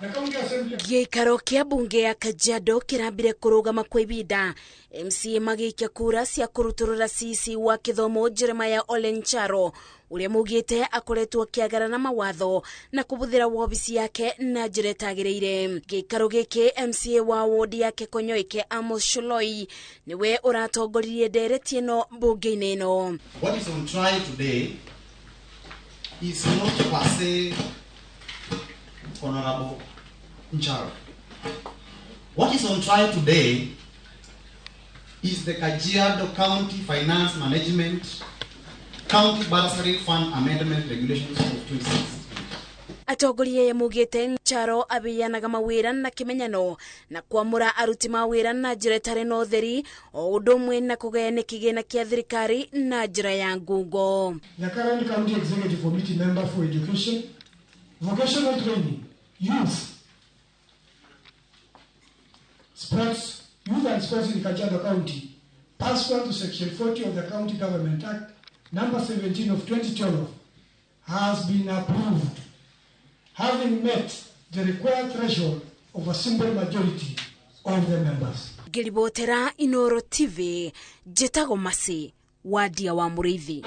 Gĩikaro kĩa bunge ya Kajiado kĩrambire kũrũgama kwa ihinda. MCA magĩikia kura cia kũrutũrũra CEC wa gĩthomo Jeremiah Olencharo ũrĩa mugĩte akoretwo akĩagana na mawatho na kũbũthĩra wobici yake na njĩra ĩtagĩrĩire. Gĩikaro gĩkĩ MCA wa ward yake Konyoike Amos Sholoi niwe ũratongoririe ndereti ĩno bunge-inĩ ĩno. What is on trial today is not per se Honorable Ncharo. What is on trial today is the Kajiado County Finance Management County Bursary Fund Amendment Regulations of 2016. Atongoria ya mugĩte Ncharo abiyanaga mawĩra na kĩmenyano na kwamũra aruti mawĩra na njĩra ĩtarĩ na ũtheri o ũndũ ũmwe na kũgayania kĩgĩna kĩa thirikari na njĩra ya ngungo. The current County Executive Committee member for Education, Vocational Training, Youth, Sports, Youth and Sports in Kajiado County, pursuant to Section 40 of the County Government Act, number 17 of 2012, has been approved, having met the required threshold of a simple majority of the members. Ngĩribotera Inoro TV, njĩtagwo Masi, wadia wa Mũrĩithi.